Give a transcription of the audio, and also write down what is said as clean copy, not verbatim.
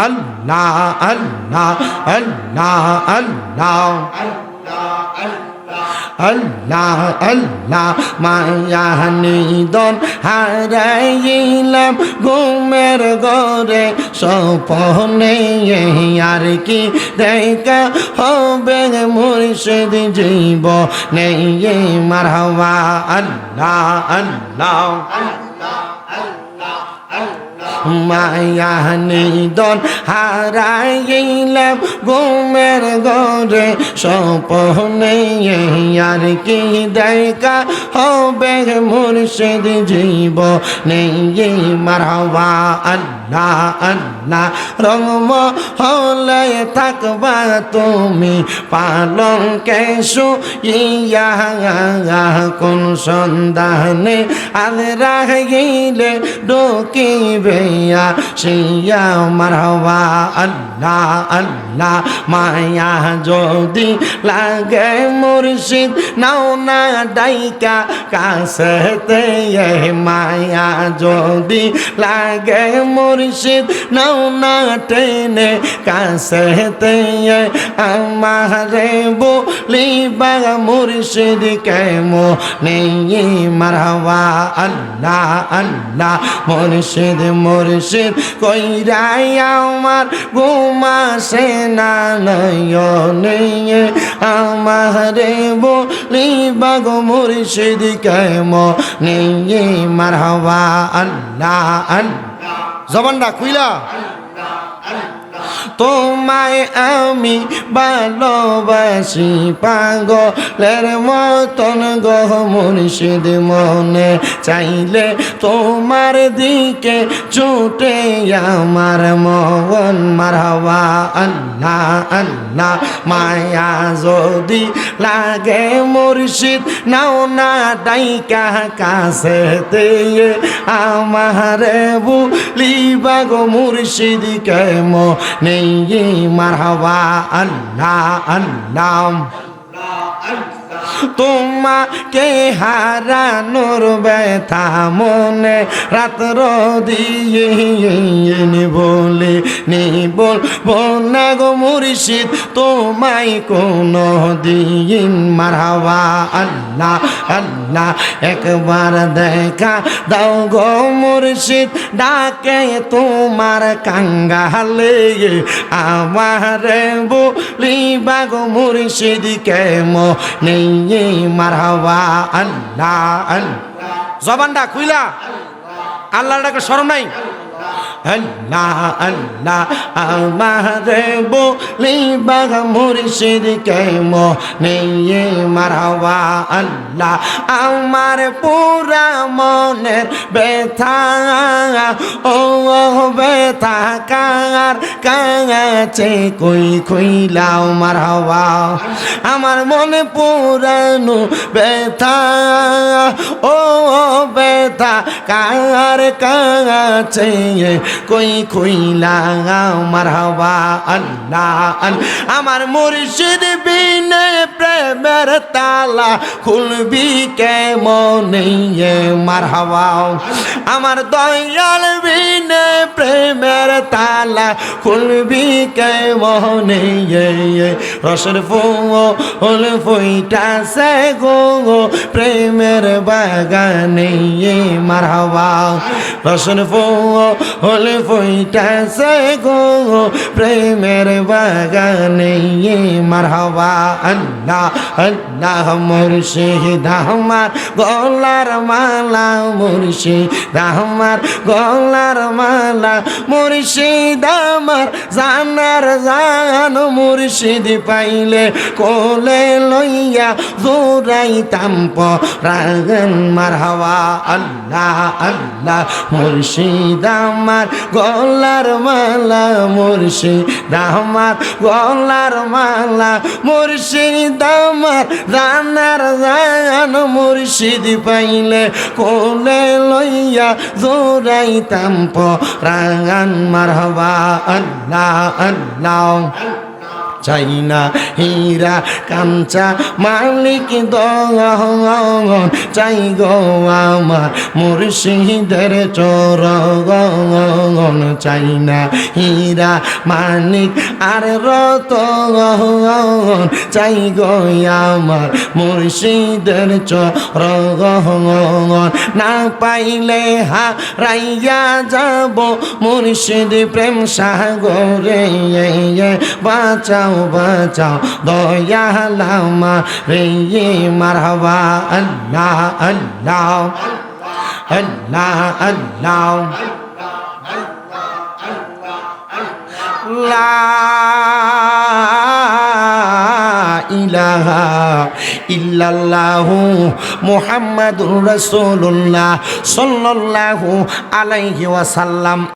আল্লাহ আল্লাহ আল্লাহ আল্লাহ আল্লাহ আল্লাহ মায়া নিদন হারাইলাম ঘুমের ঘরে স্বপ্নে আর কি দেখা হবে মুর্শিদ জীবনে মারহাবা আল্লাহ আল্লাহ মায়া নিদন হারাইলাম ঘুমের ঘরে স্বপ্নে আর কি দেখা হবে মুর্শিদ জীবনে মারহাবা আল্লাহ আল্লাহ রঙম হলে থাকবা তুমি পালং কেশু ইয়া কোন সন্ধানে আজ রাহিলে ডকিবে শিয়া মারহাবা আল্লাহ আল্লাহ মায়া যদি লাগে মুর্শিদ নাও না ডাইকা কাছেতে মায়া যদি লাগে মুর্শিদ নাও না টেনে কাছেতে আমারে বলিবা মুর্শিদ কেমো নেই মারহাবা আল্লাহ আল্লাহ মুর্শিদ মুর্শিদ কইরাই আমার ঘুমাসে না নয়নে আমারে বলিবা গো মুর্শিদ কেমো নেই মারহাবা আল্লাহ আল্লাহ জবানটা খুইলা তোমায় আমি ভালোবাসি পাগলের মতন গো মুর্শিদ মনে চাইলে তোমার দিকে ছুটে আমার মন মারহাবা আল্লাহ আল্লাহ মায়া যদি লাগে মুর্শিদ নাও না ডাইকা কাছেতে আমারে বলিবা গো মুর্শিদ কেমো নেই মারহাবা আল্লাহ আল্লাহ তোমাকে হারানোর ব্যথা মনে রাত্র দিয়ে বলে বলবো না গো মুর্শিদ তোমায় কোনো দিন মারহাবা আল্লাহ আল্লাহ একবার দেখা দাও গো মুর্শিদ ডাকে তোমার কাঙ্গালে আমারে বলিবা গো মুর্শিদ কেমো নেই মারহাবা আল্লাহ আল্লাহ জবানটা খুইলা আল্লাহর ডাকে শরম নাই আল্লাহ আল্লাহ আমারে বলিবা মুর্শিদ কেমো নেই মারহাবা আল্লাহ আমার পুরা মনের ব্যথা ও ব্যথা কার কাছে কই খুইলাও মারহাবা আমার মনে পুরানো ব্যথা ও ব্যথা কার কাছে কই খুইলা মারহাবা আল্লাহ আমার মুর্শিদ বিনে প্রেমের তালা খুলবি কেমনে মারহাবা আমার দয়াল বিনে প্রেমের তালা খুলবি কেমনে রসের ফুল ফুইটাছে গো প্রেমের বাগানে মারহাবা রসের ফুল ফুইটাছে গো প্রেমের বাগানে মারহাবা আল্লাহ আল্লাহ মুর্শিদ আমার গলার মালা মুর্শিদ আমার গলার মালা মুর্শিদ আমার জানার জান মুর্শিদ পাইলে কোলে লইয়া জোরাইতাম পরাগান মারহাবা আল্লাহ আল্লাহ মুর্শিদ আমার গলার মালা মুর্শিদ আমার গলার মালা মুর্শিদ আমার জানার জান মুর্শিদ পাইলে কোলে লইয়া জোরাইতাম পরাগান মারহাবা আল্লাহ আল্লাহ চাই না হীরা কাঞ্চা মালিক দন চাই গো আমার মুর্শিদের চরণ চাই না হীরা মানিক আর রতন চাই গো আমার মুর্শিদের চরণ না পাইলে হারাইয়া যাব মুর্শিদ প্রেম সাগরে বাঁচাও বাঁচাও দয়াল আমারে মারহাবা আল্লাহ আল্লাহ আল্লাহ আল্লাহ লা ইলাহা ইল্লাল্লাহু মুহাম্মাদুর রাসূলুল্লাহ সাল্লাল্লাহু আলাইহি ওয়াসাল্লাম।